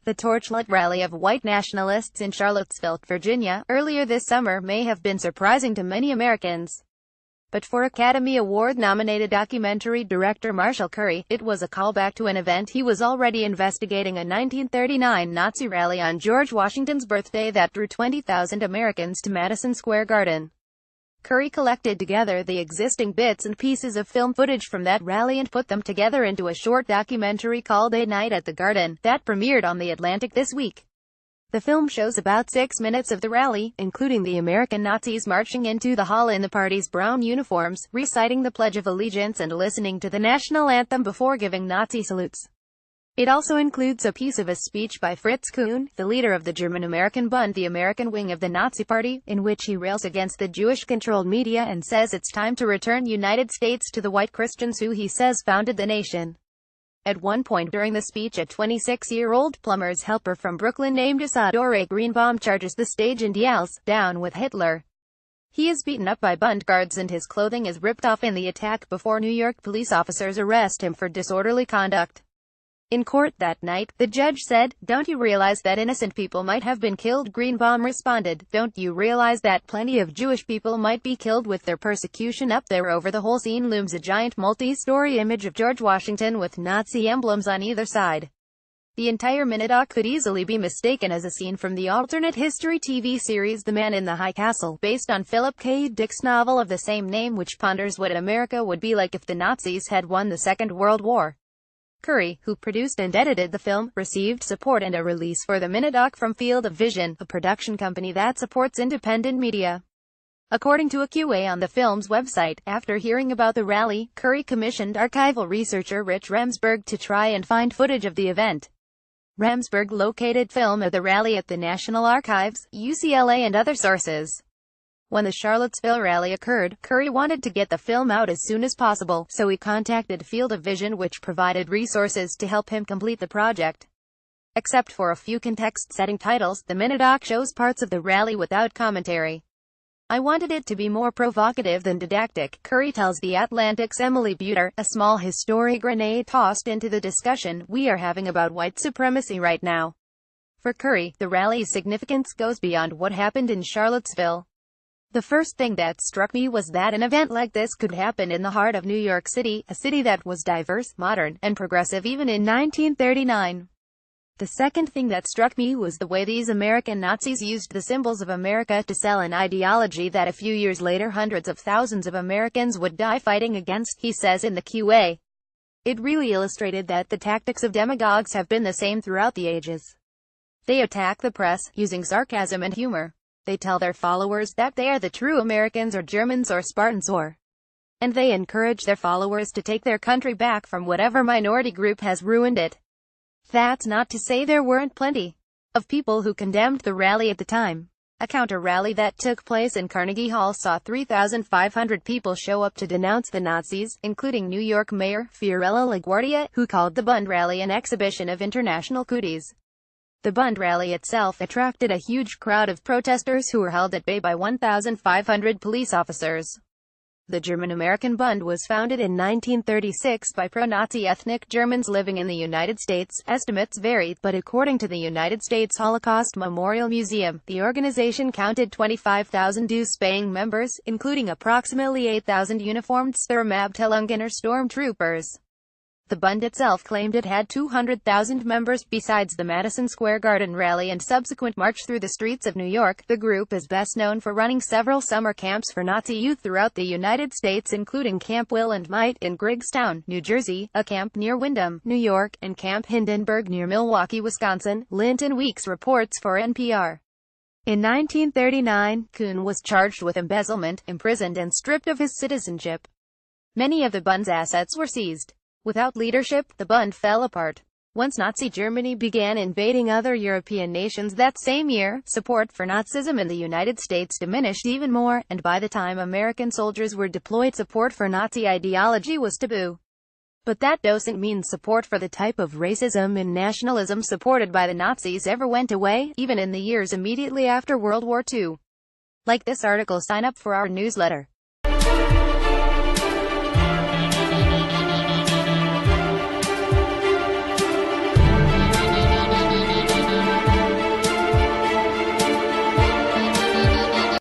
The torchlit rally of white nationalists in Charlottesville, Virginia, earlier this summer may have been surprising to many Americans. But for Academy Award-nominated documentary director Marshall Curry, it was a callback to an event he was already investigating, a 1939 Nazi rally on George Washington's birthday that drew 20,000 Americans to Madison Square Garden. Curry collected together the existing bits and pieces of film footage from that rally and put them together into a short documentary called A Night at the Garden, that premiered on The Atlantic this week. The film shows about 6 minutes of the rally, including the American Nazis marching into the hall in the party's brown uniforms, reciting the Pledge of Allegiance and listening to the national anthem before giving Nazi salutes. It also includes a piece of a speech by Fritz Kuhn, the leader of the German-American Bund, the American wing of the Nazi Party, in which he rails against the Jewish-controlled media and says it's time to return United States to the white Christians who he says founded the nation. At one point during the speech, a 26-year-old plumber's helper from Brooklyn named Isadore Greenbaum charges the stage and yells, "Down with Hitler!" He is beaten up by Bund guards and his clothing is ripped off in the attack before New York police officers arrest him for disorderly conduct. In court that night, the judge said, "Don't you realize that innocent people might have been killed?" Greenbaum responded, "Don't you realize that plenty of Jewish people might be killed with their persecution?" Up there over the whole scene looms a giant multi-story image of George Washington with Nazi emblems on either side. The entire minidoc could easily be mistaken as a scene from the alternate history TV series The Man in the High Castle, based on Philip K. Dick's novel of the same name, which ponders what America would be like if the Nazis had won the Second World War. Curry, who produced and edited the film, received support and a release for the minidoc from Field of Vision, a production company that supports independent media. According to a QA on the film's website, after hearing about the rally, Curry commissioned archival researcher Rich Ramsberg to try and find footage of the event. Ramsberg located film of the rally at the National Archives, UCLA and other sources. When the Charlottesville rally occurred, Curry wanted to get the film out as soon as possible, so he contacted Field of Vision, which provided resources to help him complete the project. Except for a few context-setting titles, the minidoc shows parts of the rally without commentary. "I wanted it to be more provocative than didactic," Curry tells The Atlantic's Emily Buter, a small history grenade tossed into the discussion we are having about white supremacy right now. For Curry, the rally's significance goes beyond what happened in Charlottesville. "The first thing that struck me was that an event like this could happen in the heart of New York City, a city that was diverse, modern, and progressive even in 1939. The second thing that struck me was the way these American Nazis used the symbols of America to sell an ideology that a few years later hundreds of thousands of Americans would die fighting against," he says in the QA. "It really illustrated that the tactics of demagogues have been the same throughout the ages. They attack the press, using sarcasm and humor. They tell their followers that they are the true Americans or Germans or Spartans and they encourage their followers to take their country back from whatever minority group has ruined it." That's not to say there weren't plenty of people who condemned the rally at the time. A counter-rally that took place in Carnegie Hall saw 3,500 people show up to denounce the Nazis, including New York Mayor Fiorello LaGuardia, who called the Bund rally an exhibition of international cooties. The Bund rally itself attracted a huge crowd of protesters who were held at bay by 1,500 police officers. The German-American Bund was founded in 1936 by pro-Nazi ethnic Germans living in the United States. Estimates vary, but according to the United States Holocaust Memorial Museum, the organization counted 25,000 dues-paying members, including approximately 8,000 uniformed Sturmabteilungen stormtroopers. The Bund itself claimed it had 200,000 members. Besides the Madison Square Garden rally and subsequent march through the streets of New York, the group is best known for running several summer camps for Nazi youth throughout the United States, including Camp Will and Might in Griggstown, New Jersey, a camp near Windham, New York, and Camp Hindenburg near Milwaukee, Wisconsin. Linton Weeks reports for NPR. In 1939, Kuhn was charged with embezzlement, imprisoned and stripped of his citizenship. Many of the Bund's assets were seized. Without leadership, the Bund fell apart. Once Nazi Germany began invading other European nations that same year, support for Nazism in the United States diminished even more, and by the time American soldiers were deployed, support for Nazi ideology was taboo. But that doesn't mean support for the type of racism and nationalism supported by the Nazis ever went away, even in the years immediately after World War II. Like this article, sign up for our newsletter.